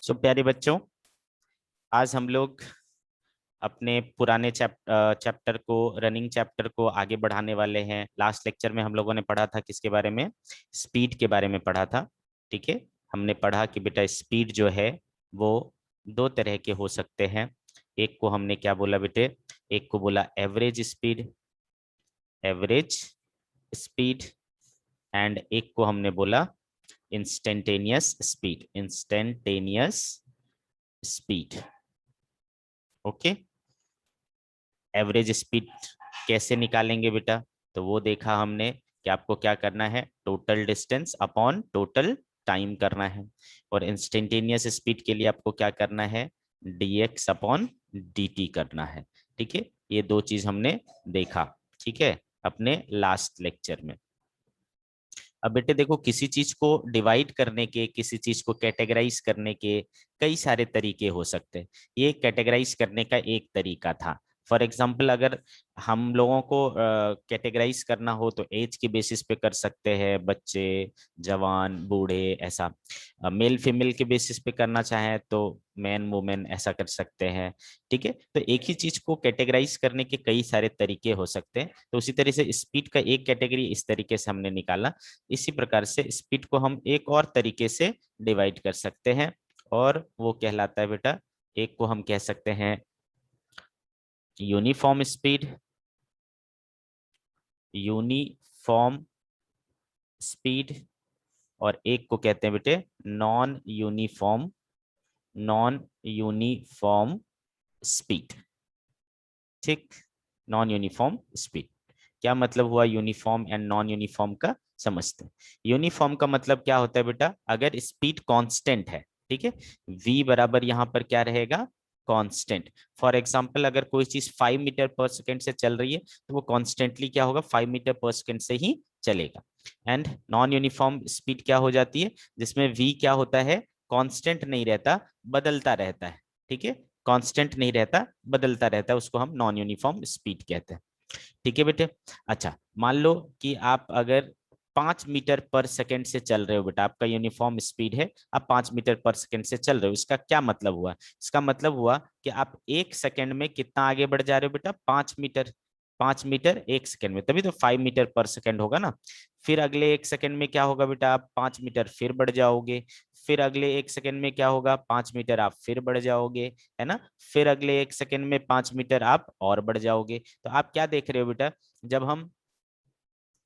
सो प्यारे बच्चों, आज हम लोग अपने पुराने चैप्टर को रनिंग चैप्टर को आगे बढ़ाने वाले हैं। लास्ट लेक्चर में हम लोगों ने पढ़ा था किसके बारे में? स्पीड के बारे में पढ़ा था। ठीक है, हमने पढ़ा कि बेटा स्पीड जो है वो दो तरह के हो सकते हैं। एक को हमने क्या बोला बेटे? एक को बोला average speed, average speed, and एक को हमने बोला instantaneous speed, instantaneous speed. Okay, average speed कैसे निकालेंगे बेटा? तो वो देखा हमने कि आपको क्या करना है, total distance upon total time करना है। और इंस्टेंटेनियस स्पीड के लिए आपको क्या करना है, dx अपॉन dt करना है। ठीक है, ये दो चीज हमने देखा, ठीक है, अपने लास्ट लेक्चर में। अब बेटे देखो, किसी चीज को डिवाइड करने के, किसी चीज को कैटेगराइज करने के कई सारे तरीके हो सकते हैं। ये कैटेगराइज करने का एक तरीका था। फॉर एग्जाम्पल, अगर हम लोगों को कैटेगराइज करना हो तो एज के बेसिस पे कर सकते हैं, बच्चे, जवान, बूढ़े, ऐसा। मेल फीमेल के बेसिस पे करना चाहें तो मैन वुमेन ऐसा कर सकते हैं। ठीक है, तो एक ही चीज को कैटेगराइज करने के कई सारे तरीके हो सकते हैं। तो उसी तरह से स्पीड का एक कैटेगरी इस तरीके से हमने निकाला। इसी प्रकार से स्पीड को हम एक और तरीके से डिवाइड कर सकते हैं, और वो कहलाता है बेटा, एक को हम कह सकते हैं यूनिफॉर्म स्पीड, यूनिफॉर्म स्पीड, और एक को कहते हैं बेटे non uniform, non uniform speed. ठीक, नॉन यूनिफॉर्म स्पीड। क्या मतलब हुआ यूनिफॉर्म एंड नॉन यूनिफॉर्म का? समझते हैं। यूनिफॉर्म का मतलब क्या होता है बेटा? अगर स्पीड कांस्टेंट है, ठीक है, v बराबर यहाँ पर क्या रहेगा, कांस्टेंट। फॉर एग्जांपल, अगर कोई चीज 5 मीटर पर सेकेंड से चल रही है तो वो कॉन्स्टेंटली क्या होगा, 5 मीटर पर सेकेंड से ही चलेगा। एंड नॉन यूनिफॉर्म स्पीड क्या हो जाती है, जिसमें v क्या होता है, कांस्टेंट नहीं रहता, बदलता रहता है। ठीक है, कांस्टेंट नहीं रहता, बदलता रहता है, उसको हम नॉन यूनिफॉर्म स्पीड कहते हैं। ठीक है बेटे। अच्छा, मान लो कि आप अगर 5 मीटर पर सेकेंड से चल रहे हो बेटा, आपका यूनिफॉर्म स्पीड है, आप 5 मीटर पर सेकेंड से चल रहे हो। इसका क्या मतलब हुआ? इसका मतलब हुआ कि आप 1 सेकेंड में कितना आगे बढ़ जा रहे हो बेटा, 5 मीटर। 5 मीटर 1 सेकेंड में, तभी तो 5 मीटर पर सेकेंड होगा ना। फिर अगले 1 सेकेंड में क्या होगा बेटा, आप 5 मीटर फिर बढ़ जाओगे। फिर अगले 1 सेकेंड में क्या होगा, 5 मीटर आप फिर बढ़ जाओगे, है ना। फिर अगले 1 सेकेंड में 5 मीटर आप और बढ़ जाओगे। तो आप क्या देख रहे हो बेटा, जब हम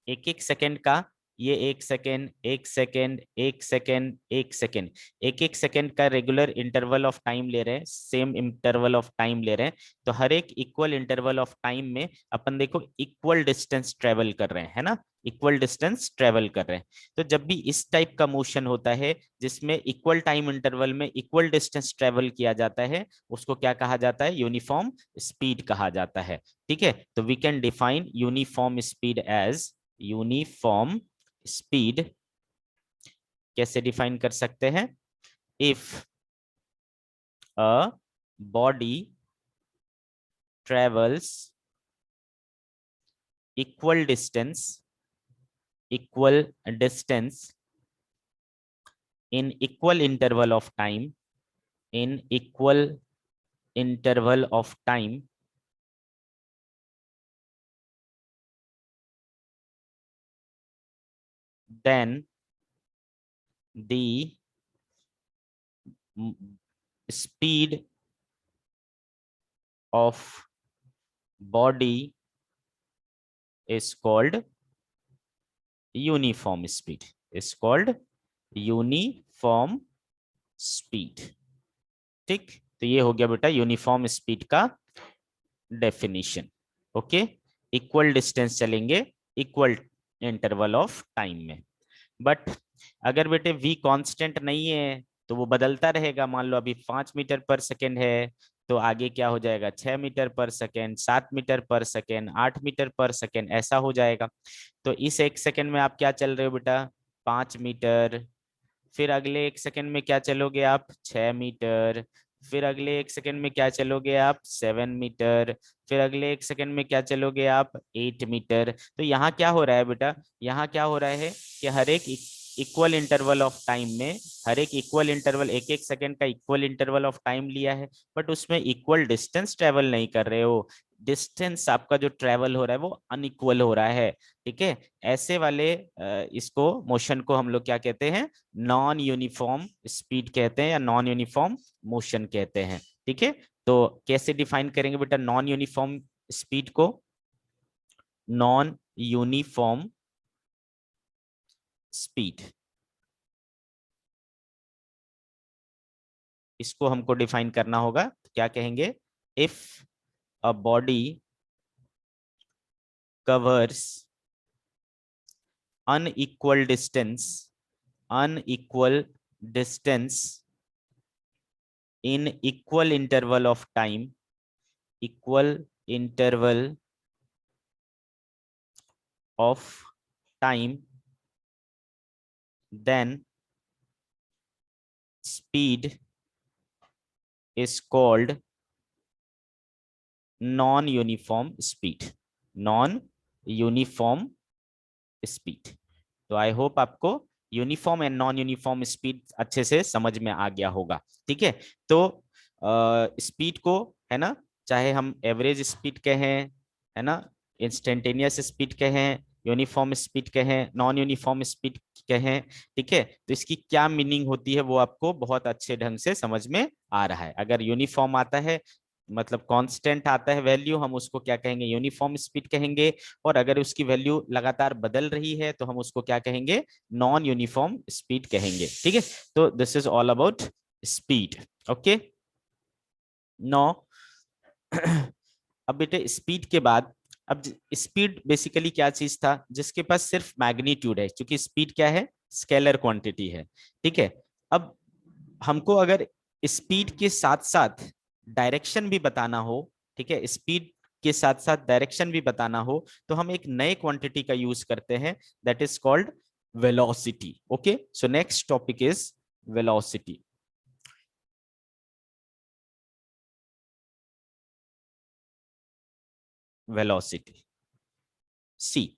एक एक सेकेंड का, ये 1 सेकेंड, 1 सेकेंड, 1 सेकेंड, 1 सेकेंड, एक एक सेकेंड का रेगुलर इंटरवल ऑफ टाइम ले रहे हैं, सेम इंटरवल ऑफ टाइम ले रहे हैं, तो हर एक इक्वल इंटरवल ऑफ टाइम में अपन देखो इक्वल डिस्टेंस ट्रेवल कर रहे हैं, है ना, इक्वल डिस्टेंस ट्रेवल कर रहे हैं। तो जब भी इस टाइप का मोशन होता है जिसमें इक्वल टाइम इंटरवल में इक्वल डिस्टेंस ट्रेवल किया जाता है, उसको क्या कहा जाता है, यूनिफॉर्म स्पीड कहा जाता है। ठीक है, तो we can define uniform speed as, uniform speed कैसे डिफाइन कर सकते हैं, if a body travels equal distance, equal distance in equal interval of time, in equal interval of time, then the speed of body is called uniform speed, is called uniform speed। ठीक, तो ये हो गया बेटा uniform speed का definition. Okay, equal distance चलेंगे equal interval of time में। But अगर बेटे v कांस्टेंट नहीं है तो वो बदलता रहेगा। मान लो अभी 5 मीटर पर सेकेंड है, तो आगे क्या हो जाएगा, 6 मीटर पर सेकेंड, 7 मीटर पर सेकेंड, 8 मीटर पर सेकेंड, ऐसा हो जाएगा। तो इस 1 सेकेंड में आप क्या चल रहे हो बेटा, 5 मीटर। फिर अगले 1 सेकेंड में क्या चलोगे आप, 6 मीटर। फिर अगले 1 सेकेंड में क्या चलोगे आप, 7 मीटर। फिर अगले 1 सेकेंड में क्या चलोगे आप, 8 मीटर। तो यहाँ क्या हो रहा है बेटा, यहाँ क्या हो रहा है कि हर एक इक्वल इंटरवल ऑफ टाइम में, हर एक इक्वल इंटरवल, एक एक सेकंड का इक्वल इंटरवल ऑफ टाइम लिया है, बट उसमें इक्वल डिस्टेंस ट्रेवल नहीं कर रहे हो, डिस्टेंस आपका जो ट्रेवल हो रहा है वो अनइक्वल हो रहा है। ठीक है, ऐसे वाले इसको मोशन को हम लोग क्या कहते हैं, नॉन यूनिफॉर्म स्पीड कहते हैं या नॉन यूनिफॉर्म मोशन कहते हैं। ठीक है, तो कैसे डिफाइन करेंगे बेटा नॉन यूनिफॉर्म स्पीड को, नॉन यूनिफॉर्म स्पीड, इसको हमको डिफाइन करना होगा, तो क्या कहेंगे, if a body covers unequal distance, unequal distance in equal interval of time, equal interval of time, then speed is called non-uniform speed, non-uniform speed. तो I hope आपको uniform and non uniform speed अच्छे से समझ में आ गया होगा। ठीक है, तो स्पीड को, है ना, चाहे हम एवरेज स्पीड कहें, है ना, इंस्टेंटेनियस स्पीड कहें, यूनिफॉर्म स्पीड कहें, नॉन यूनिफॉर्म स्पीड कहें, ठीक है, तो इसकी क्या मीनिंग होती है वो आपको बहुत अच्छे ढंग से समझ में आ रहा है। अगर यूनिफॉर्म आता है मतलब कांस्टेंट आता है वैल्यू, हम उसको क्या कहेंगे, यूनिफॉर्म स्पीड कहेंगे, और अगर उसकी वैल्यू लगातार बदल रही है तो हम उसको क्या कहेंगे, नॉन यूनिफॉर्म स्पीड कहेंगे। ठीक है, तो this is all about speed. Okay, no अब बेटे स्पीड के बाद, अब स्पीड बेसिकली क्या चीज था, जिसके पास सिर्फ मैग्नीट्यूड है, क्योंकि स्पीड क्या है, स्केलर क्वांटिटी है। ठीक है, अब हमको अगर स्पीड के साथ साथ डायरेक्शन भी बताना हो, ठीक है, स्पीड के साथ साथ डायरेक्शन भी बताना हो, तो हम एक नए क्वांटिटी का यूज करते हैं, that is called velocity. Okay, so next topic is velocity. Velocity, see,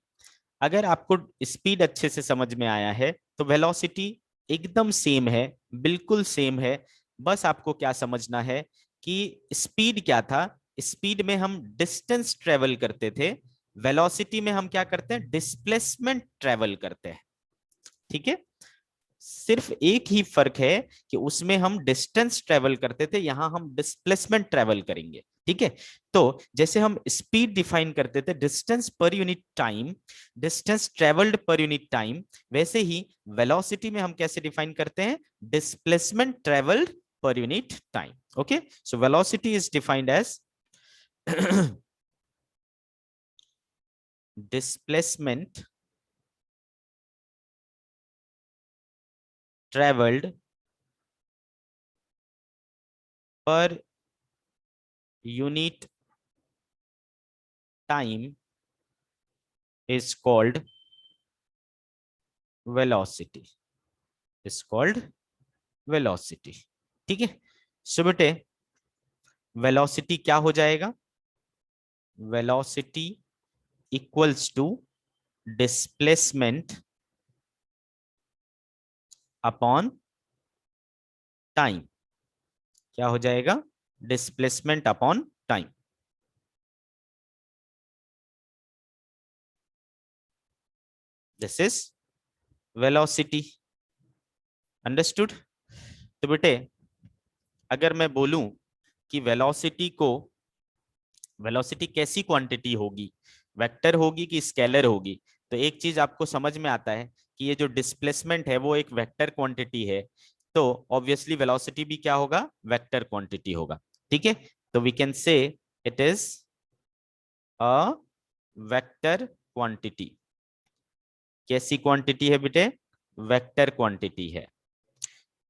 अगर आपको स्पीड अच्छे से समझ में आया है तो वेलोसिटी एकदम सेम है, बिल्कुल सेम है। बस आपको क्या समझना है कि स्पीड क्या था, स्पीड में हम डिस्टेंस ट्रेवल करते थे, वेलोसिटी में हम क्या करते हैं, डिस्प्लेसमेंट ट्रेवल करते हैं। ठीक है, सिर्फ एक ही फर्क है कि उसमें हम डिस्टेंस ट्रेवल करते थे, यहां हम डिस्प्लेसमेंट ट्रेवल करेंगे। ठीक है, तो जैसे हम स्पीड डिफाइन करते थे distance per unit time, distance travelled per unit time, वैसे ही वेलोसिटी में हम कैसे डिफाइन करते हैं, displacement travelled per unit time. Okay, so velocity is defined as displacement travelled per unit time is called velocity, is called velocity। ठीक है, सो बेटे वेलोसिटी क्या हो जाएगा, velocity equals to displacement upon time. क्या हो जाएगा, displacement upon time. This is velocity, understood. तो बेटे अगर मैं बोलूं कि वेलोसिटी को, वेलोसिटी कैसी क्वांटिटी होगी, वेक्टर होगी कि स्केलर होगी, तो एक चीज आपको समझ में आता है कि ये जो डिस्प्लेसमेंट है वो एक वेक्टर क्वांटिटी है, तो ऑब्वियसली वेलोसिटी भी क्या होगा, वेक्टर क्वांटिटी होगा। ठीक है, तो we can say it is a vector quantity. कैसी क्वांटिटी है बेटे, वेक्टर क्वांटिटी है।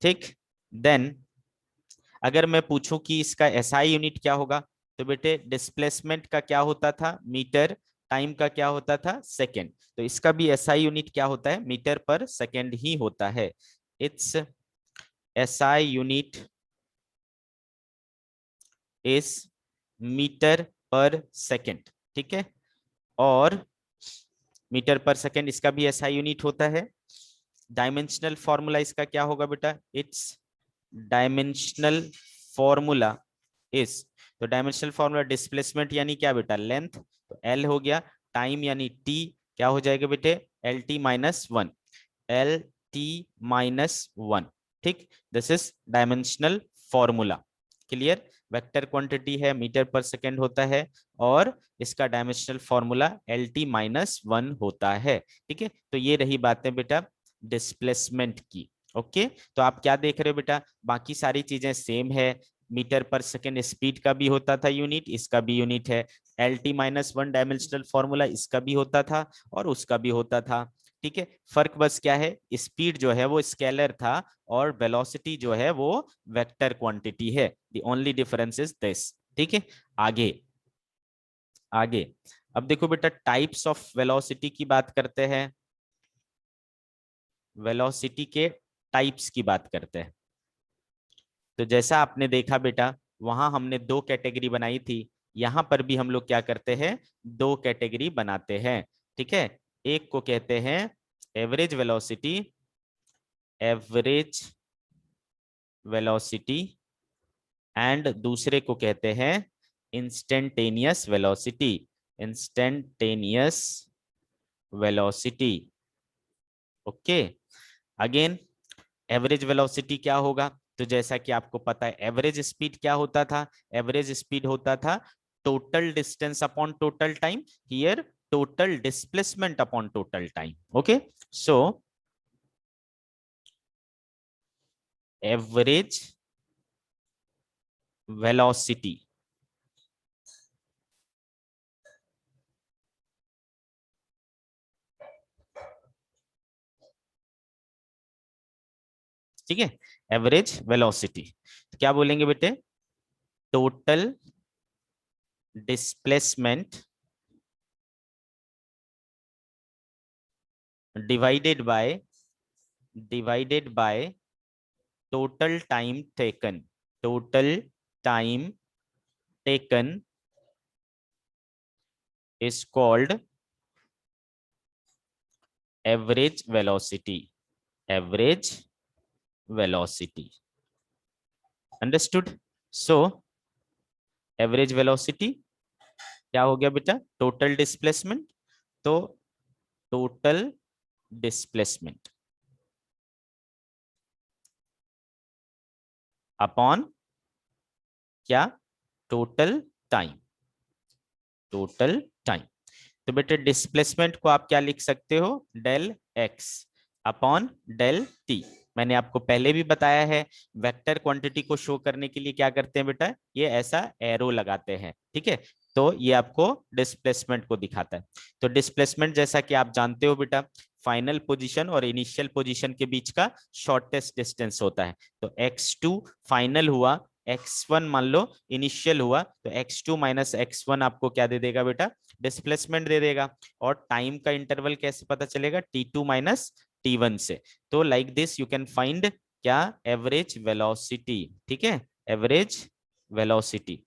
ठीक, देन अगर मैं पूछूं कि इसका एसआई यूनिट क्या होगा, तो बेटे डिस्प्लेसमेंट का क्या होता था, मीटर, टाइम का क्या होता था, सेकेंड, तो इसका भी एसआई यूनिट क्या होता है, मीटर पर सेकेंड ही होता है। Its SI unit is metre पर सेकेंड। ठीक है, और मीटर पर सेकेंड इसका भी एसआई यूनिट होता है। डायमेंशनल फॉर्मूला इसका क्या होगा बेटा, इट्स डायमेंशनल फॉर्मूला इज, तो डायमेंशनल फॉर्मूला डिस्प्लेसमेंट यानी क्या बेटा, लेंथ, तो एल हो गया, टाइम यानी टी, क्या हो जाएगा बेटे, L T minus one, L T minus one. ठीक, this is dimensional formula. Clear, vector quantity है, मीटर पर सेकेंड होता है, और इसका dimensional formula L T minus one होता है। ठीक है, तो ये रही बातें बेटा डिस्प्लेसमेंट की। ओके, तो आप क्या देख रहे हो बेटा, बाकी सारी चीजें सेम है, मीटर पर सेकेंड स्पीड का भी होता था यूनिट, इसका भी यूनिट है, L T minus one dimensional formula इसका भी होता था और उसका भी होता था। ठीक है, फर्क बस क्या है, स्पीड जो है वो स्केलर था और वेलोसिटी जो है वो वेक्टर क्वांटिटी है, the only difference is this. ठीक है, आगे आगे, अब देखो बेटा टाइप्स ऑफ वेलोसिटी की बात करते हैं, वेलोसिटी के टाइप्स की बात करते हैं। तो जैसा आपने देखा बेटा, वहां हमने दो कैटेगरी बनाई थी, यहां पर भी हम लोग क्या करते हैं, दो कैटेगरी बनाते हैं। ठीक है, एक को कहते हैं average velocity, average velocity, and दूसरे को कहते हैं instantaneous velocity, instantaneous velocity. Okay, again average velocity क्या होगा, तो जैसा कि आपको पता है एवरेज स्पीड क्या होता था, एवरेज स्पीड होता था total distance upon total time, here total displacement upon total time. Okay, so average velocity, ठीक है, एवरेज वेलोसिटी, तो क्या बोलेंगे बेटे, total displacement divided by, divided by total time taken, total time taken is called average velocity, average velocity, understood? So average velocity क्या हो गया बेटा, टोटल डिस्प्लेसमेंट, तो टोटल डिस्प्लेसमेंट अपॉन क्या, टोटल टाइम, टोटल टाइम। तो बेटे displacement को आप क्या लिख सकते हो, del x upon del t. मैंने आपको पहले भी बताया है, वेक्टर क्वांटिटी को शो करने के लिए क्या करते हैं बेटा, ये ऐसा एरो लगाते हैं। ठीक है, तो ये आपको डिस्प्लेसमेंट को दिखाता है। तो डिस्प्लेसमेंट जैसा कि आप जानते हो बेटा, फाइनल पोजीशन और इनिशियल पोजीशन के बीच का शॉर्टेस्ट डिस्टेंस होता है। तो x2 फाइनल हुआ, x1 मान लो इनिशियल हुआ, तो x2 माइनस x1 आपको क्या दे देगा बेटा, डिस्प्लेसमेंट दे देगा। और टाइम का इंटरवल कैसे पता चलेगा, t2 माइनस t1 से। तो like this you can find क्या, एवरेज वेलोसिटी। ठीक है, average velocity,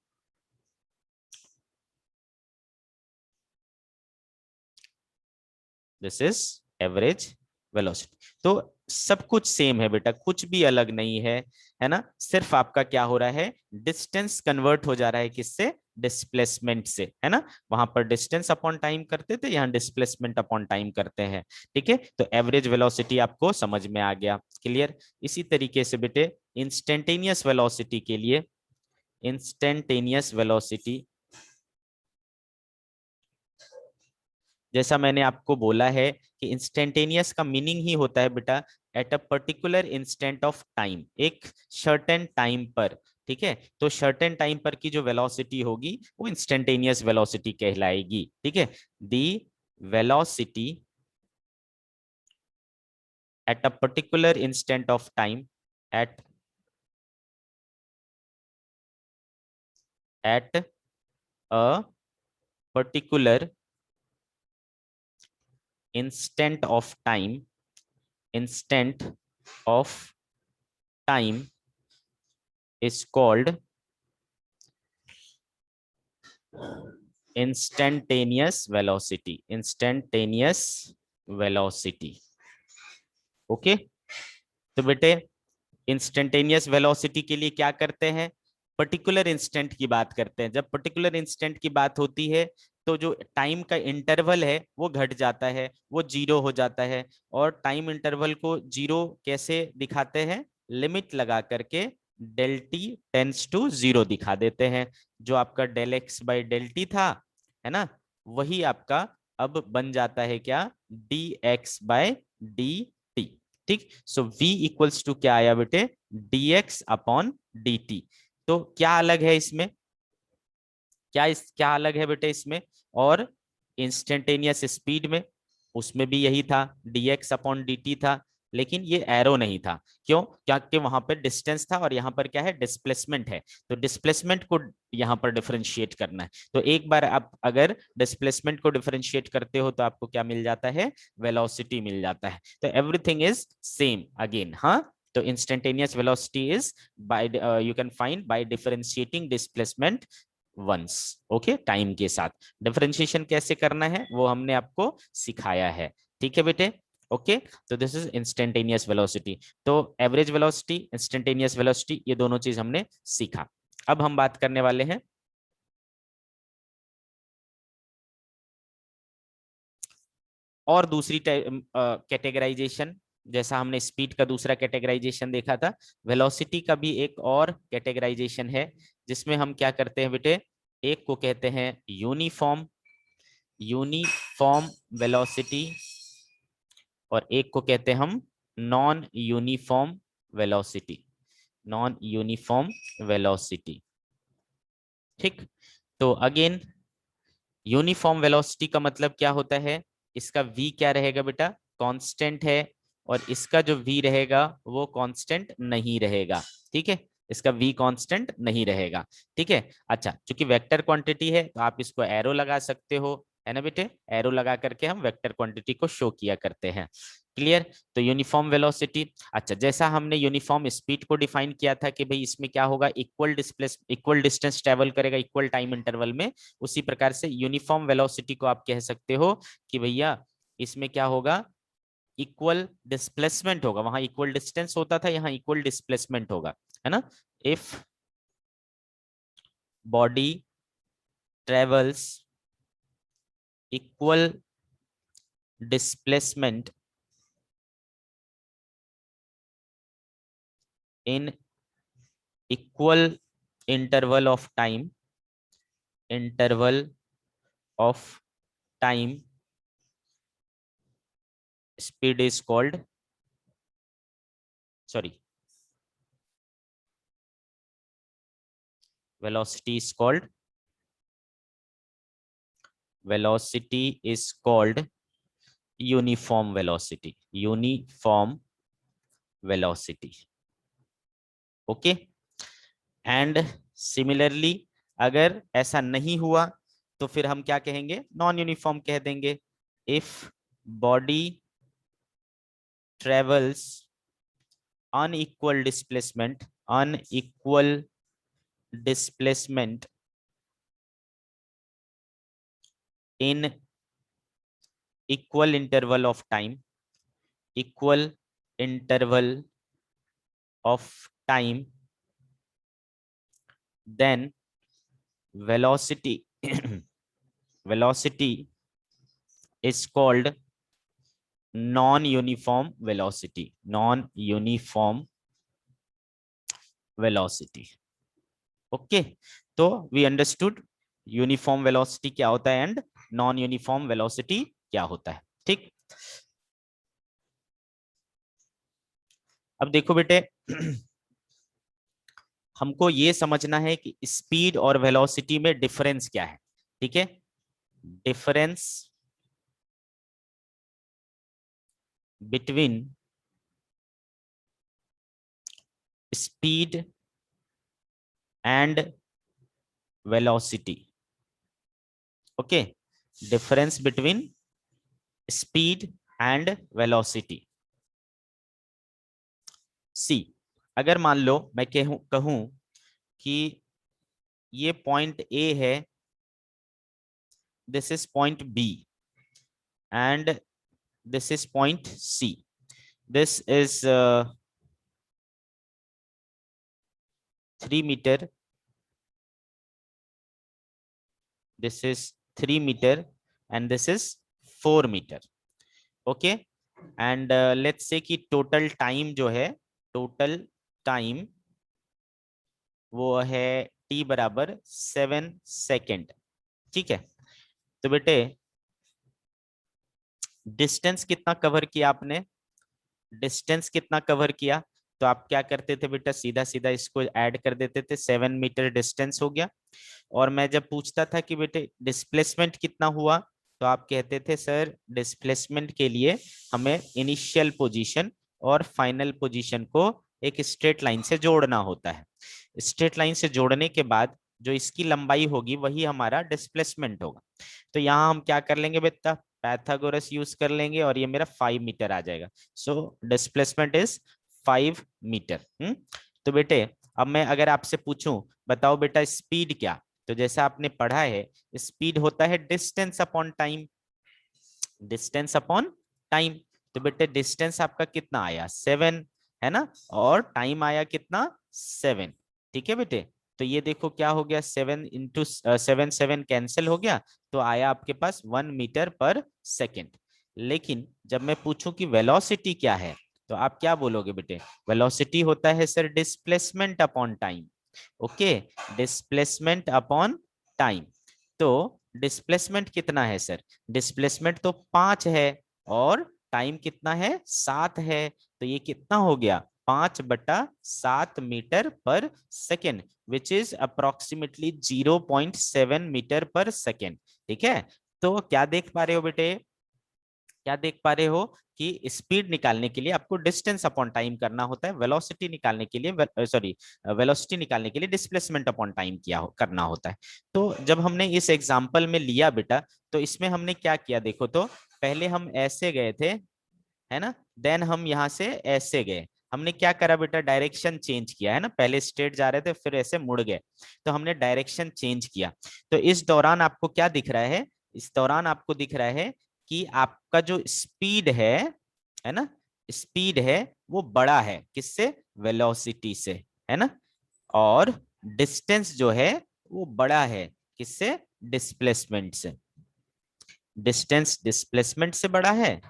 this is average velocity. तो सब कुछ सेम है बेटा, कुछ भी अलग नहीं है ना, सिर्फ आपका क्या हो रहा है, डिस्टेंस कन्वर्ट हो जा रहा है किससे, डिस्प्लेसमेंट से, है ना। वहां पर डिस्टेंस अपॉन टाइम करते थे, यहाँ डिस्प्लेसमेंट अपॉन टाइम करते हैं। ठीक है, तो एवरेज वेलोसिटी आपको समझ में आ गया, क्लियर। इसी तरीके से बेटे इंस्टेंटेनियस वेलोसिटी के लिए, इंस्टेंटेनियस वेलोसिटी जैसा मैंने आपको बोला है कि इंस्टेंटेनियस का मीनिंग ही होता है बेटा eight a particular instant of time, एक सर्टेन टाइम पर। ठीक है, तो सर्टेन टाइम पर की जो वेलोसिटी होगी वो इंस्टेंटेनियस वेलोसिटी कहलाएगी। ठीक है, the velocity at a particular instant of time, at at a particular instant of time, instant of time is called instantaneous velocity, instantaneous velocity. Okay, तो बेटे इंस्टेंटेनियस वेलोसिटी के लिए क्या करते हैं, पर्टिकुलर इंस्टेंट की बात करते हैं। जब पर्टिकुलर इंस्टेंट की बात होती है तो जो टाइम का इंटरवल है वो घट जाता है, वो जीरो हो जाता है। और टाइम इंटरवल को जीरो कैसे दिखाते हैं, लिमिट लगा करके del t tends to zero दिखा देते हैं। जो आपका del x by del t था, है ना, वही आपका अब बन जाता है क्या, d x by d t. ठीक, सो v इक्वल्स टू क्या आया बेटे, dx अपॉन dt। तो क्या अलग है इसमें, क्या अलग है बेटे इसमें, और इंस्टेंटेनियस स्पीड में उसमें भी यही था, dx अपॉन dt था, लेकिन ये एरो नहीं था। क्यों, क्योंकि वहां पर डिस्टेंस था और यहाँ पर क्या है, डिस्प्लेसमेंट है। तो डिस्प्लेसमेंट को यहाँ पर डिफरेंशिएट करना है। तो एक बार आप अगर डिस्प्लेसमेंट को डिफरेंशिएट करते हो तो आपको क्या मिल जाता है, वेलोसिटी मिल जाता है। तो एवरीथिंग इज सेम अगेन। हाँ, तो instantaneous velocity is by, you can find by differentiating displacement once. Okay, time के साथ डिफरेंशिएशन कैसे करना है वो हमने आपको सिखाया है। ठीक है बेटे, ओके। तो दिस इज इंस्टेंटेनियस वेलोसिटी। तो एवरेज वेलोसिटी, इंस्टेंटेनियस वेलोसिटी, ये दोनों चीज हमने सीखा। अब हम बात करने वाले हैं और दूसरी कैटेगराइजेशन। जैसा हमने स्पीड का दूसरा कैटेगराइजेशन देखा था, वेलोसिटी का भी एक और कैटेगराइजेशन है, जिसमें हम क्या करते हैं बेटे, एक को कहते हैं यूनिफॉर्म, यूनिफॉर्म वेलोसिटी, और एक को कहते हैं हम non uniform velocity, non uniform velocity. ठीक, तो अगेन यूनिफॉर्म वेलोसिटी का मतलब क्या होता है, इसका v क्या रहेगा बेटा, कांस्टेंट है, और इसका जो v रहेगा वो कांस्टेंट नहीं रहेगा। ठीक है, इसका v कांस्टेंट नहीं रहेगा। ठीक है, अच्छा, चूंकि वेक्टर क्वांटिटी है तो आप इसको एरो लगा सकते हो, है ना बेटे, एरो लगा करके हम वेक्टर क्वांटिटी को शो किया करते हैं। क्लियर, तो यूनिफॉर्म वेलोसिटी। अच्छा, जैसा हमने यूनिफॉर्म स्पीड को डिफाइन किया था कि भाई इसमें क्या होगा, इक्वल डिस्टेंस ट्रेवल करेगा इक्वल टाइम इंटरवल में, उसी प्रकार से यूनिफॉर्म वेलोसिटी को आप कह सकते हो कि भैया इसमें क्या होगा, इक्वल डिस्प्लेसमेंट होगा। वहां इक्वल डिस्टेंस होता था, यहाँ इक्वल डिस्प्लेसमेंट होगा, है ना। If body travels equal displacement in equal interval of time, interval of time, speed is called, sorry, velocity is called, velocity is called uniform velocity, uniform velocity. Okay, and similarly अगर ऐसा नहीं हुआ तो फिर हम क्या कहेंगे, नॉन यूनिफॉर्म कह देंगे। If body travels unequal displacement, unequal displacement in equal interval of time, equal interval of time, then velocity velocity is called non-uniform velocity, non-uniform velocity. Okay, तो वी अंडरस्टूड यूनिफॉर्म वेलोसिटी क्या होता है and non uniform velocity क्या होता है। ठीक, अब देखो बेटे हमको ये समझना है कि स्पीड और वेलोसिटी में डिफरेंस क्या है। ठीक है, difference between speed and velocity. Okay, difference between speed and velocity. See, अगर मान लो मैं कहूं कि ये पॉइंट ए है, this is point B and this is point C. this is 3 meter, this is 3 meter and this is 4 meter. Okay and let's say कि total time जो है, टोटल टाइम वो है t बराबर 7 सेकेंड। ठीक है, तो बेटे डिस्टेंस कितना कवर किया आपने, डिस्टेंस कितना कवर किया, तो आप क्या करते थे बेटा, सीधा सीधा इसको ऐड कर देते थे, 7 मीटर डिस्टेंस हो गया। और मैं जब पूछता था कि बेटे डिस्प्लेसमेंट कितना हुआ, तो आप कहते थे सर डिस्प्लेसमेंट के लिए हमें इनिशियल पोजीशन और फाइनल पोजीशन को एक स्ट्रेट लाइन से जोड़ना होता है। स्ट्रेट लाइन से जोड़ने के बाद जो इसकी लंबाई होगी वही हमारा डिस्प्लेसमेंट होगा। तो यहाँ हम क्या कर लेंगे बेटा, पैथागोरस यूज कर लेंगे और ये मेरा 5 मीटर आ जाएगा। So displacement is 5 metre. तो बेटे अब मैं अगर आपसे पूछूं बताओ बेटा स्पीड क्या, तो जैसा आपने पढ़ा है स्पीड होता है distance upon time, distance upon time. तो बेटे डिस्टेंस आपका कितना आया 7 है ना, और टाइम आया कितना 7। ठीक है बेटे, तो ये देखो क्या हो गया, 7 into 7 कैंसिल हो गया, तो आया आपके पास 1 मीटर पर सेकेंड। लेकिन जब मैं पूछूं कि वेलोसिटी क्या है, तो आप क्या बोलोगे बेटे, वेलोसिटी होता है sir displacement upon time. Okay, displacement upon time. तो डिस्प्लेसमेंट कितना है सर, डिस्प्लेसमेंट तो 5 है और टाइम कितना है 7 है, तो ये कितना हो गया 5/7 मीटर पर second, which is approximately 0.7 metre पर सेकेंड। ठीक है, तो क्या देख पा रहे हो बेटे, क्या देख पा रहे हो कि स्पीड निकालने के लिए आपको डिस्टेंस अपॉन टाइम करना होता है, वेलोसिटी निकालने के लिए सॉरी वेलोसिटी निकालने के लिए डिस्प्लेसमेंट अपॉन टाइम करना होता है। तो जब हमने इस एग्जांपल में लिया बेटा, तो इसमें हमने क्या किया देखो, तो पहले हम ऐसे गए थे है ना, देन हम यहाँ से ऐसे गए, हमने क्या करा बेटा डायरेक्शन चेंज किया है ना, पहले स्ट्रेट जा रहे थे फिर ऐसे मुड़ गए, तो हमने डायरेक्शन चेंज किया। तो इस दौरान आपको क्या दिख रहा है, इस दौरान आपको दिख रहा है कि आपका जो स्पीड है ना, स्पीड है वो बड़ा है किससे, वेलोसिटी से, है ना, और डिस्टेंस जो है वो बड़ा है किससे, डिस्प्लेसमेंट से, डिस्टेंस डिस्प्लेसमेंट से बड़ा है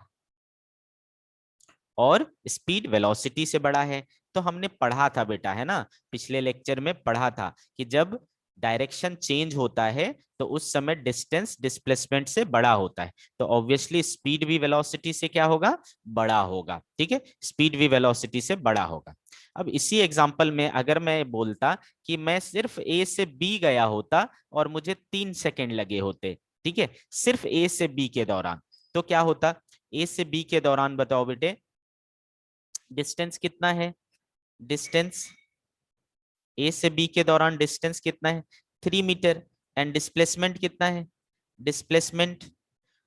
और स्पीड वेलोसिटी से बड़ा है। तो हमने पढ़ा था बेटा है ना, पिछले लेक्चर में पढ़ा था कि जब डायरेक्शन चेंज होता है तो उस समय डिस्टेंस डिस्प्लेसमेंट से बड़ा होता है, तो ऑब्वियसली स्पीड भी वेलोसिटी से क्या होगा, बड़ा होगा। ठीक है, स्पीड भी वेलोसिटी से बड़ा होगा। अब इसी एग्जांपल में अगर मैं बोलता कि मैं सिर्फ ए से बी गया होता और मुझे 3 सेकेंड लगे होते, ठीक है, सिर्फ ए से बी के दौरान, तो क्या होता, ए से बी के दौरान बताओ बेटे डिस्टेंस कितना है, डिस्टेंस ए से बी के दौरान डिस्टेंस कितना है 3 मीटर, एंड डिस्प्लेसमेंट कितना है, डिस्प्लेसमेंट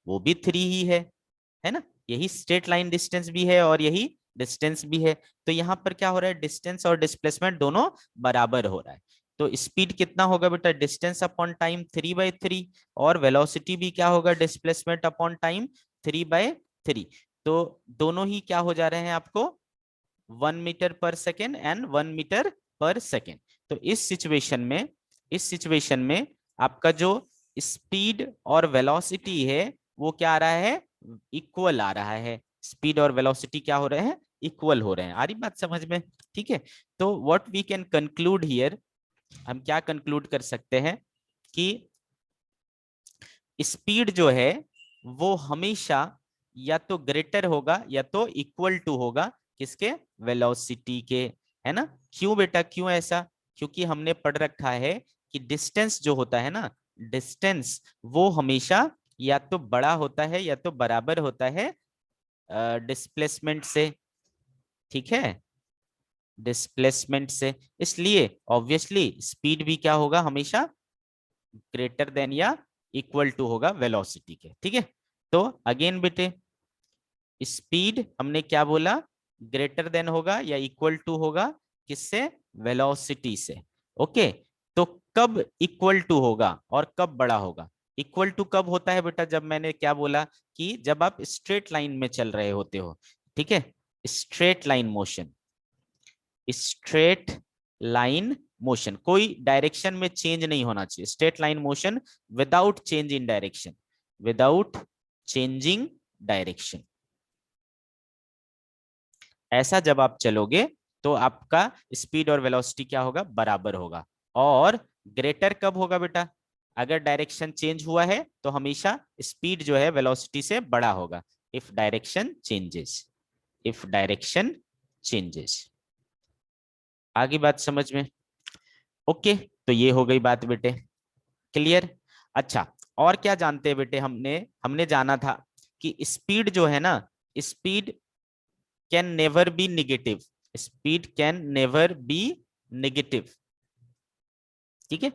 वो भी 3 ही है ना, यही स्ट्रेट लाइन डिस्टेंस भी है और यही डिस्टेंस भी है। तो यहाँ पर क्या हो रहा है, डिस्टेंस और डिस्प्लेसमेंट दोनों बराबर हो रहा है। तो स्पीड कितना होगा बेटा, डिस्टेंस अपॉन टाइम 3/3, और वेलोसिटी भी क्या होगा, डिस्प्लेसमेंट अपॉन टाइम 3/3। तो दोनों ही क्या हो जा रहे हैं आपको 1 मीटर पर सेकेंड एंड 1 मीटर पर सेकेंड। तो इस सिचुएशन में आपका जो स्पीड और वेलोसिटी है वो क्या आ रहा है, इक्वल आ रहा है, स्पीड और वेलोसिटी क्या हो रहे हैं, इक्वल हो रहे हैं। आ रही बात समझ में, ठीक है। तो what we can conclude here, हम क्या कंक्लूड कर सकते हैं कि स्पीड जो है वो हमेशा या तो ग्रेटर होगा या तो इक्वल टू होगा किसके, वेलोसिटी के, है ना। क्यों बेटा, क्यों ऐसा, क्योंकि हमने पढ़ रखा है कि डिस्टेंस जो होता है ना, डिस्टेंस वो हमेशा या तो बड़ा होता है या तो बराबर होता है डिस्प्लेसमेंट से। ठीक है, डिस्प्लेसमेंट से, इसलिए ऑब्वियसली स्पीड भी क्या होगा, हमेशा ग्रेटर देन या इक्वल टू होगा वेलोसिटी के। ठीक है, तो अगेन बेटे स्पीड हमने क्या बोला, ग्रेटर देन होगा या इक्वल टू होगा किससे, वेलोसिटी से। ओके, तो कब इक्वल टू होगा और कब बड़ा होगा, इक्वल टू कब होता है बेटा, जब मैंने क्या बोला कि जब आप स्ट्रेट लाइन में चल रहे होते हो। ठीक है, straight line motion, straight line motion, कोई डायरेक्शन में चेंज नहीं होना चाहिए, straight line motion without change in direction, without changing direction. ऐसा जब आप चलोगे तो आपका स्पीड और वेलोसिटी क्या होगा, बराबर होगा। और ग्रेटर कब होगा बेटा, अगर डायरेक्शन चेंज हुआ है तो हमेशा स्पीड जो है वेलोसिटी से बड़ा होगा, if direction changes, if direction changes. आगे बात समझ में? ओके, तो ये हो गई बात बेटे, क्लियर। अच्छा, और क्या जानते हैं बेटे, हमने हमने जाना था कि स्पीड जो है ना, speed can never B negative, speed can never B negative, ठीक है,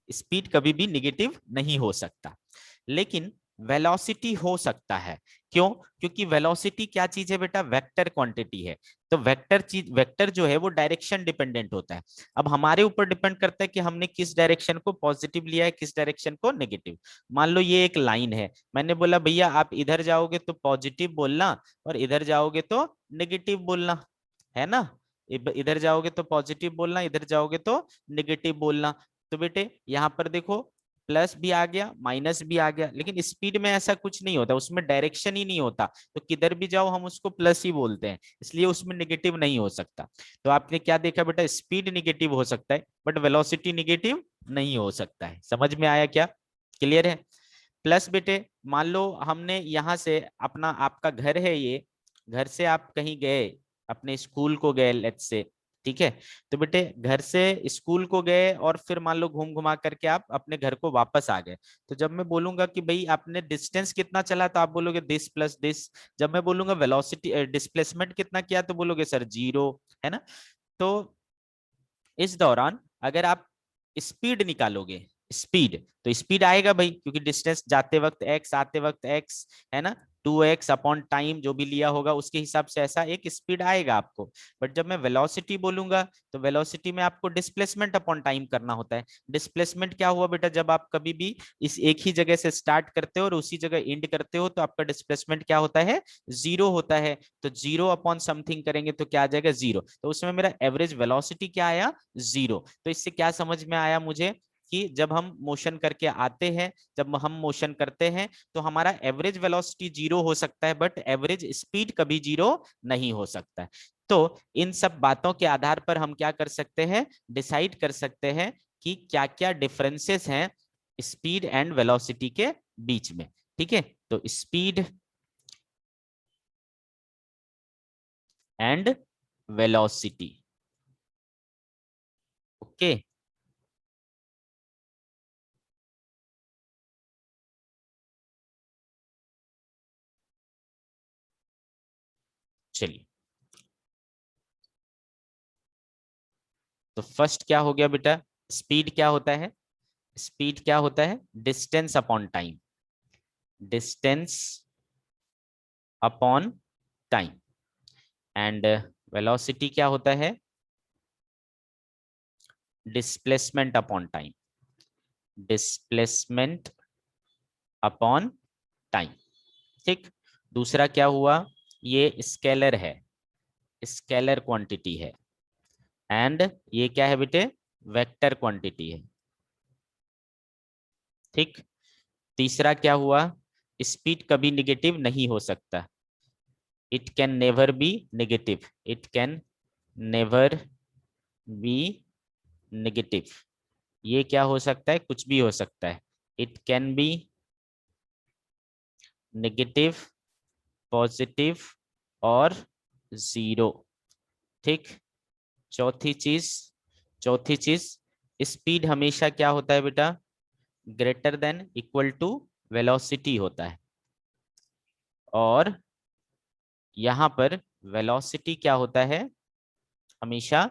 स्पीड कभी भी निगेटिव नहीं हो सकता, लेकिन वेलोसिटी हो सकता है। क्यों? क्योंकि वेलोसिटी क्या चीज है बेटा, वेक्टर क्वांटिटी है। तो वेक्टर चीज, वेक्टर जो है वो डायरेक्शन डिपेंडेंट होता है। अब हमारे ऊपर डिपेंड करता है कि हमने किस डायरेक्शन को पॉजिटिव लिया है, किस डायरेक्शन को नेगेटिव। मान लो ये एक लाइन है, मैंने बोला भैया आप इधर जाओगे तो पॉजिटिव बोलना और इधर जाओगे तो नेगेटिव बोलना, है ना, इधर जाओगे तो पॉजिटिव बोलना, इधर जाओगे तो नेगेटिव बोलना। तो बेटे यहाँ पर देखो, प्लस भी आ गया माइनस भी आ गया, लेकिन स्पीड में ऐसा कुछ नहीं होता, उसमें डायरेक्शन ही नहीं होता, तो किधर भी जाओ हम उसको प्लस ही बोलते हैं, इसलिए उसमें निगेटिव नहीं हो सकता। तो आपने क्या देखा बेटा, स्पीड निगेटिव हो सकता है बट वेलोसिटी निगेटिव नहीं हो सकता है। समझ में आया क्या, क्लियर है? प्लस बेटे मान लो हमने यहाँ से अपना, आपका घर है ये, घर से आप कहीं गए, अपने स्कूल को गए लेट्स से, ठीक है, तो बेटे घर से स्कूल को गए और फिर मान लो घूम घुमा करके आप अपने घर को वापस आ गए। तो जब मैं बोलूंगा कि भाई आपने डिस्टेंस कितना चला, तो आप बोलोगे दिस प्लस दिस। जब मैं बोलूंगा वेलोसिटी डिस्प्लेसमेंट कितना किया, तो बोलोगे सर 0, है ना। तो इस दौरान अगर आप स्पीड निकालोगे, स्पीड, तो स्पीड आएगा भाई, क्योंकि डिस्टेंस जाते वक्त एक्स, आते वक्त एक्स, है ना, 2x अपॉन टाइम जो भी लिया होगा उसके हिसाब से ऐसा एक स्पीड आएगा आपको। बट जब मैं वेलोसिटी बोलूंगा, तो वेलोसिटी में आपको डिस्प्लेसमेंट अपॉन टाइम करना होता है। डिस्प्लेसमेंट क्या हुआ बेटा, जब आप कभी भी इस एक ही जगह से स्टार्ट करते हो और उसी जगह एंड करते हो, तो आपका डिस्प्लेसमेंट क्या होता है, 0 होता है। तो 0 अपॉन समथिंग करेंगे तो क्या आ जाएगा, 0। तो उसमें मेरा एवरेज वेलोसिटी क्या आया, 0। तो इससे क्या समझ में आया मुझे, कि जब हम मोशन करके आते हैं, जब हम मोशन करते हैं, तो हमारा एवरेज वेलोसिटी 0 हो सकता है बट एवरेज स्पीड कभी 0 नहीं हो सकता है। तो इन सब बातों के आधार पर हम क्या कर सकते हैं, डिसाइड कर सकते हैं कि क्या क्या डिफरेंसेस हैं स्पीड एंड वेलोसिटी के बीच में, ठीक है। तो स्पीड एंड वेलोसिटी, ओके। चलिए, तो फर्स्ट क्या हो गया बेटा, स्पीड क्या होता है, स्पीड क्या होता है, distance upon time, distance upon time. And velocity क्या होता है, displacement upon time, displacement upon time, ठीक। दूसरा क्या हुआ, ये स्केलर है, स्केलर क्वांटिटी है। एंड ये क्या है बेटे, वेक्टर क्वांटिटी है, ठीक। तीसरा क्या हुआ, स्पीड कभी निगेटिव नहीं हो सकता, it can never B negative, it can never B negative. ये क्या हो सकता है, कुछ भी हो सकता है, it can be negative, positive और 0, ठीक। चौथी चीज, चौथी चीज, स्पीड हमेशा क्या होता है बेटा, greater than equal to velocity होता है। और यहां पर वेलोसिटी क्या होता है, हमेशा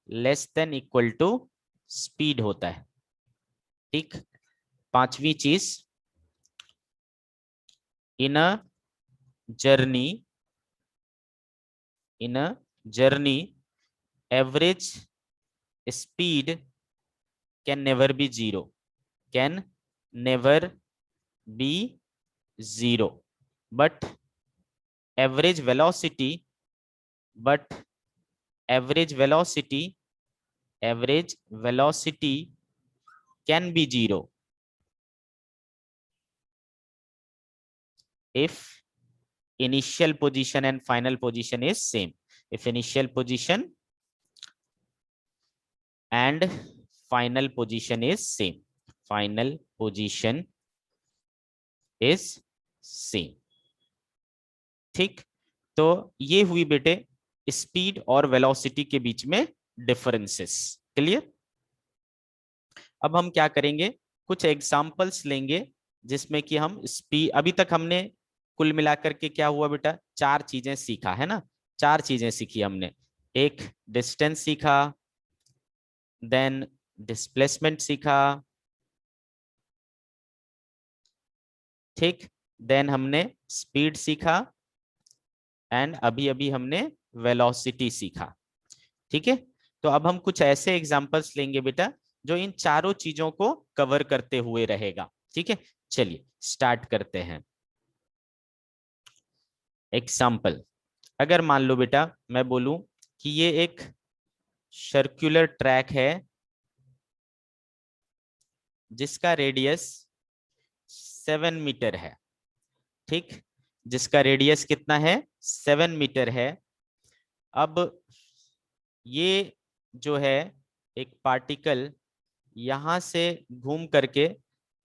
less than equal to speed होता है, ठीक। पांचवी चीज, in a journey, in a journey average speed can never be 0, can never be 0, but average velocity but average velocity can be 0 if initial position and final position is same. If initial position and final position is same, final position is same. ठीक, तो ये हुई बेटे speed और velocity के बीच में differences. Clear? अब हम क्या करेंगे, कुछ एग्जांपल्स लेंगे जिसमें कि हम स्पीड, अभी तक हमने कुल मिलाकर के क्या हुआ बेटा, 4 चीजें सीखा है ना, 4 चीजें सीखी हमने। एक डिस्टेंस सीखा, देन डिस्प्लेसमेंट सीखा, ठीक, देन हमने स्पीड सीखा, एंड अभी अभी हमने वेलोसिटी सीखा। ठीक है, तो अब हम कुछ ऐसे एग्जांपल्स लेंगे बेटा जो इन चारों चीजों को कवर करते हुए रहेगा। ठीक है, चलिए स्टार्ट करते हैं। एग्जांपल, अगर मान लो बेटा मैं बोलूं कि ये एक सर्कुलर ट्रैक है जिसका रेडियस 7 मीटर है। ठीक, जिसका रेडियस कितना है, 7 मीटर है। अब ये जो है एक पार्टिकल यहां से घूम करके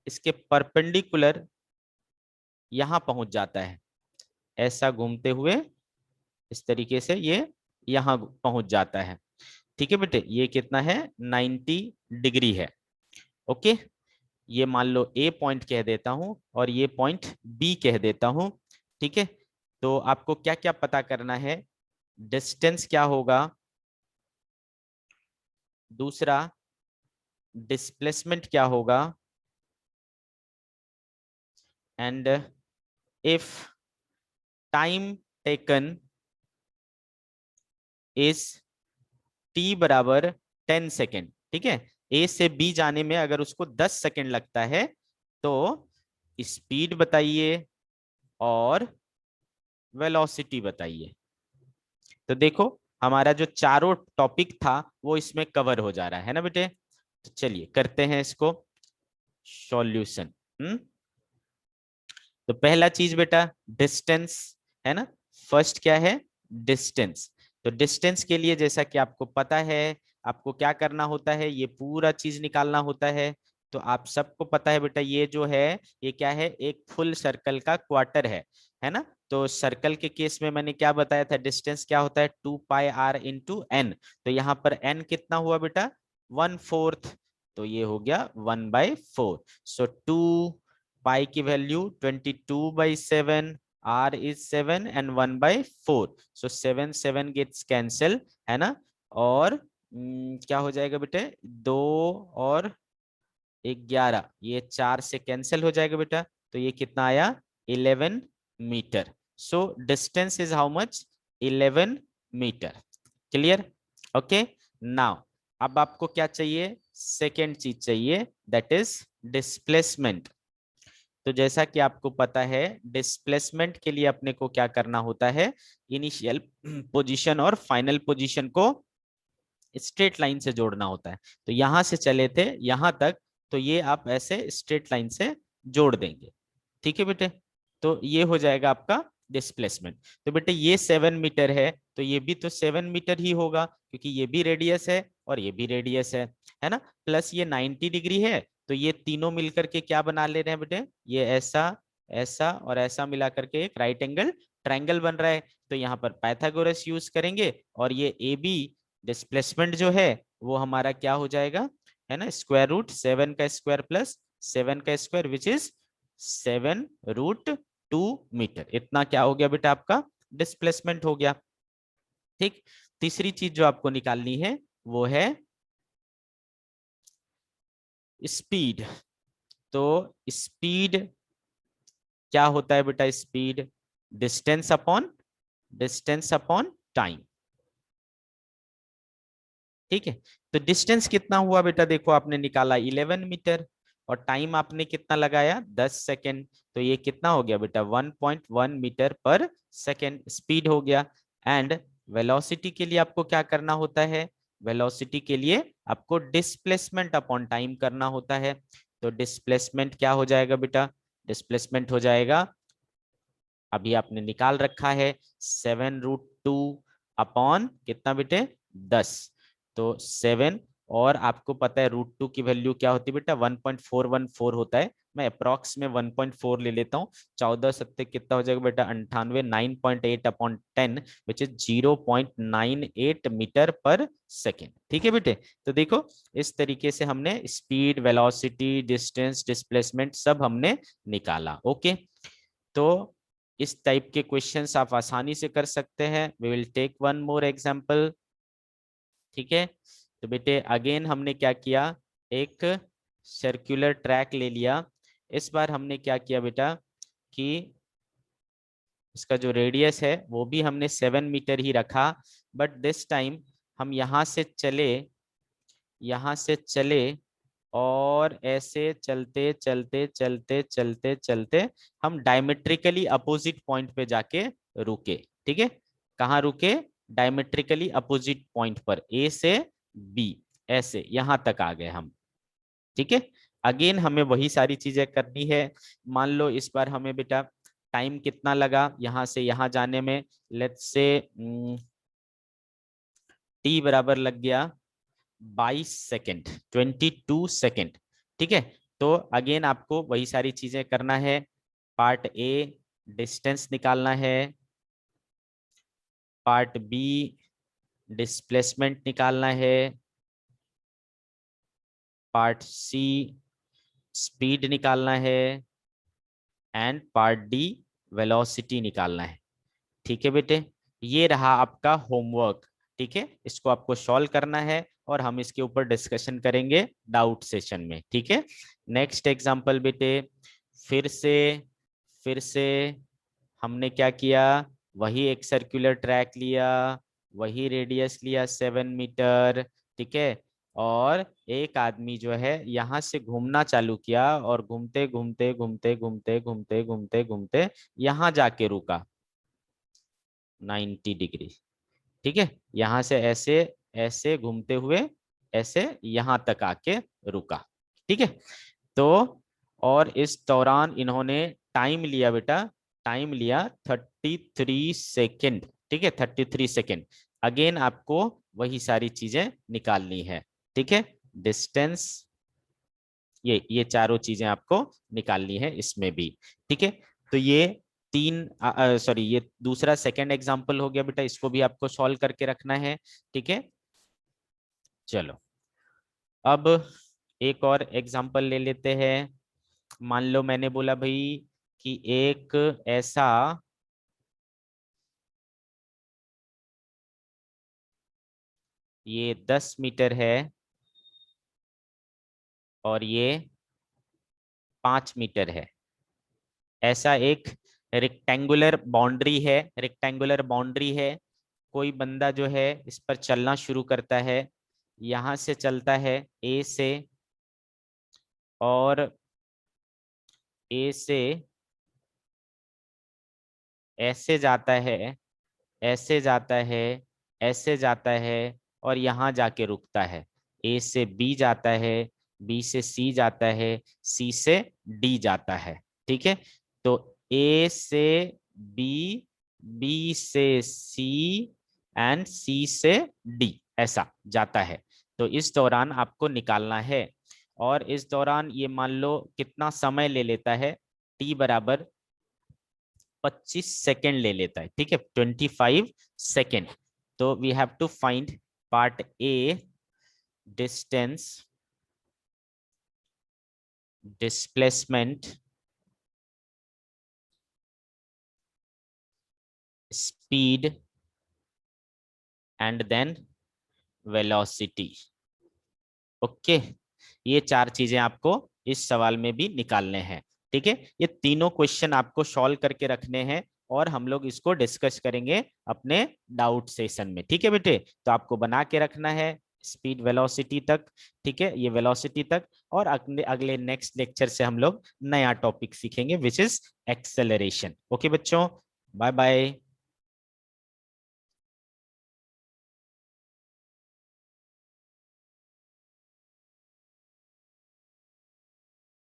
इसके परपेंडिकुलर यहां पहुंच जाता है, ऐसा घूमते हुए इस तरीके से ये यहां पहुंच जाता है। ठीक है बेटे, ये कितना है, 90 डिग्री है। ओके, ये मान लो ए पॉइंट कह देता हूं और ये पॉइंट बी कह देता हूं। ठीक है, तो आपको क्या क्या पता करना है, डिस्टेंस क्या होगा, दूसरा डिस्प्लेसमेंट क्या होगा, and if time taken is T बराबर 10 सेकेंड। ठीक है, ए से बी जाने में अगर उसको 10 सेकेंड लगता है तो स्पीड बताइए और वेलोसिटी बताइए। तो देखो हमारा जो चारों टॉपिक था वो इसमें कवर हो जा रहा है ना बेटे। तो चलिए करते हैं इसको सॉल्यूशन। तो पहला चीज बेटा डिस्टेंस है ना, फर्स्ट क्या है, डिस्टेंस। तो डिस्टेंस के लिए जैसा कि आपको पता है, आपको क्या करना होता है, ये पूरा चीज निकालना होता है। तो आप सबको पता है बेटा, ये जो है ये क्या है, एक फुल सर्कल का क्वार्टर है ना। तो सर्कल के केस में मैंने क्या बताया था, डिस्टेंस क्या होता है, 2πr इंटू एन। तो यहाँ पर एन कितना हुआ बेटा, 1/4। तो ये हो गया 1/4। सो 2 पाई की value 22/7, r is 7 and 1/4, so 7 gets cancel है ना। और क्या हो जाएगा बेटे, 2 और 11, ये 4 से कैंसिल हो जाएगा बेटा। तो ये कितना आया, 11 metre. So distance is how much, 11 metre. Clear? Okay, now अब आपको क्या चाहिए, सेकेंड चीज चाहिए, दैट इज डिस्प्लेसमेंट। तो जैसा कि आपको पता है डिस्प्लेसमेंट के लिए अपने को क्या करना होता है, इनिशियल पोजीशन और फाइनल पोजीशन को स्ट्रेट लाइन से जोड़ना होता है। तो यहां से चले थे यहां तक, तो ये आप ऐसे स्ट्रेट लाइन से जोड़ देंगे। ठीक है बेटे, तो ये हो जाएगा आपका डिस्प्लेसमेंट। तो बेटे ये 7 मीटर है, तो ये भी तो 7 मीटर ही होगा क्योंकि ये भी रेडियस है और ये भी रेडियस है ना। प्लस ये 90 डिग्री है, तो ये तीनों मिलकर के क्या बना ले रहे हैं बेटे, ये ऐसा ऐसा और ऐसा मिला करके एक राइट एंगल ट्रायंगल बन रहा है। तो यहाँ पर पाइथागोरस यूज करेंगे और ये ए बी डिस्प्लेसमेंट जो है वो हमारा क्या हो जाएगा, है ना, स्क्वायर रूट 7 का स्क्वायर प्लस 7 का स्क्वायर विच इज 7√2 मीटर। इतना क्या हो गया बेटा, आपका डिस्प्लेसमेंट हो गया। ठीक, तीसरी चीज जो आपको निकालनी है वो है स्पीड। तो स्पीड क्या होता है बेटा, स्पीड डिस्टेंस अपॉन टाइम। ठीक है, तो डिस्टेंस कितना हुआ बेटा, देखो आपने निकाला 11 मीटर और टाइम आपने कितना लगाया, 10 सेकेंड। तो ये कितना हो गया बेटा, 1.1 मीटर पर सेकेंड स्पीड हो गया। एंड वेलोसिटी के लिए आपको क्या करना होता है, वेलोसिटी के लिए आपको डिस्प्लेसमेंट अपॉन टाइम करना होता है। तो डिस्प्लेसमेंट क्या हो जाएगा बेटा, डिस्प्लेसमेंट हो जाएगा, अभी आपने निकाल रखा है 7√2 अपॉन कितना बेटे 10। तो 7, और आपको पता है √2 की वैल्यू क्या होती है बेटा 1.414 होता है। मैं अप्रॉक्स में 1.4 ले लेता हूँ। 14 सत्ते कितना हो जाएगा बेटा 98, 9.8 अपॉन 10 विच इज 0.98 मीटर पर सेकेंड। ठीक है बेटे, तो देखो इस तरीके से हमने स्पीड, वेलोसिटी, डिस्टेंस, डिस्प्लेसमेंट सब हमने निकाला। ओके, तो इस टाइप के क्वेश्चंस आप आसानी से कर सकते हैं। We will take one more example. ठीक है, तो बेटे अगेन हमने क्या किया, एक सर्कुलर ट्रैक ले लिया। इस बार हमने क्या किया बेटा कि इसका जो रेडियस है वो भी हमने 7 मीटर ही रखा, बट दिस टाइम हम यहाँ से चले और ऐसे चलते चलते चलते चलते चलते हम डायमेट्रिकली अपोजिट पॉइंट पे जाके रुके। ठीक है, कहाँ रुके, डायमेट्रिकली अपोजिट पॉइंट पर, ए से बी, ऐसे यहां तक आ गए हम। ठीक है, अगेन हमें वही सारी चीजें करनी है। मान लो इस बार हमें बेटा टाइम कितना लगा यहां से यहां जाने में, लेट्स से टी बराबर लग गया 22 सेकेंड, 22 सेकेंड। ठीक है, तो अगेन आपको वही सारी चीजें करना है। पार्ट ए डिस्टेंस निकालना है, पार्ट बी डिस्प्लेसमेंट निकालना है, पार्ट सी स्पीड निकालना है, एंड पार्ट डी वेलोसिटी निकालना है। ठीक है बेटे, ये रहा आपका होमवर्क। ठीक है, इसको आपको सॉल्व करना है और हम इसके ऊपर डिस्कशन करेंगे डाउट सेशन में। ठीक है, नेक्स्ट एग्जांपल बेटे, फिर से फिर से हमने क्या किया, वही एक सर्कुलर ट्रैक लिया, वही रेडियस लिया 7 मीटर। ठीक है, और एक आदमी जो है यहां से घूमना चालू किया और घूमते घूमते घूमते घूमते घूमते घूमते घूमते यहां जाके रुका 90 डिग्री। ठीक है, यहां से ऐसे ऐसे घूमते हुए ऐसे यहां तक आके रुका। ठीक है, तो और इस दौरान इन्होंने टाइम लिया बेटा, टाइम लिया 33 सेकेंड। ठीक है, 33 सेकेंड। अगेन आपको वही सारी चीजें निकालनी है। ठीक है, डिस्टेंस, ये चारों चीजें आपको निकालनी है इसमें भी। ठीक है, तो ये तीन सॉरी ये दूसरा सेकंड एग्जांपल हो गया बेटा, इसको भी आपको सॉल्व करके रखना है। ठीक है, चलो अब एक और एग्जांपल ले लेते हैं। मान लो मैंने बोला भाई कि एक ऐसा ये 10 मीटर है और ये 5 मीटर है। ऐसा एक रेक्टेंगुलर बाउंड्री है, रेक्टेंगुलर बाउंड्री है। कोई बंदा जो है इस पर चलना शुरू करता है, यहां से चलता है ए से, और ए से ऐसे जाता है, ऐसे जाता है, ऐसे जाता है, और यहां जाके रुकता है। ए से बी जाता है, बी से सी जाता है, सी से डी जाता है। ठीक है, तो ए से बी, बी से सी, एंड सी से डी ऐसा जाता है। तो इस दौरान आपको निकालना है, और इस दौरान ये मान लो कितना समय ले लेता है, टी बराबर 25 सेकेंड ले लेता है। ठीक है, 25 सेकेंड। तो we have to find part A distance, displacement, speed, and then velocity. Okay, ये चार चीजें आपको इस सवाल में भी निकालने हैं। ठीक है, ये तीनों क्वेश्चन आपको सॉल्व करके रखने हैं और हम लोग इसको डिस्कस करेंगे अपने डाउट सेशन में। ठीक है बेटे, तो आपको बना के रखना है स्पीड वेलोसिटी तक। ठीक है, ये वेलोसिटी तक, और अगले अगले नेक्स्ट लेक्चर से हम लोग नया टॉपिक सीखेंगे विच इज एक्सेलरेशन। ओके बच्चों, बाय बाय।